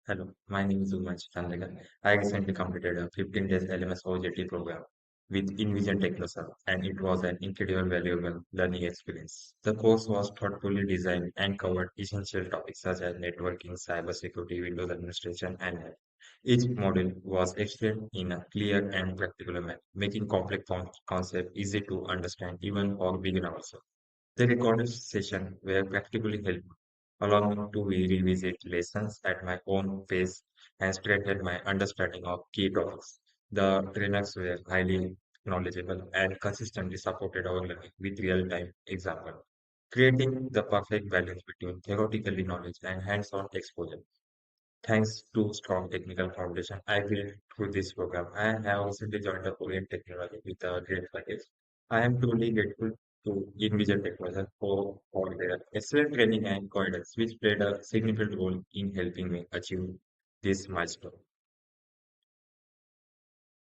Hello, my name is Rumanshu Chandekar. I recently completed a 15 days LMS OJT program with Evision Technoserve, and it was an incredible, valuable learning experience. The course was thoughtfully designed and covered essential topics such as networking, cybersecurity, Windows administration, and health. Each module was explained in a clear and practical manner, making complex concepts easy to understand even for beginners. The recorded sessions were practically helpful, allowing me to revisit lessons at my own pace and strengthen my understanding of key topics. The trainers were highly knowledgeable and consistently supported our learning with real-time example, creating the perfect balance between theoretical knowledge and hands-on exposure. Thanks to strong technical foundation I built through this program, I have recently joined the Orient Technology with a great package. I am truly grateful to Envision Technology for their excellent training and guidance, which played a significant role in helping me achieve this milestone.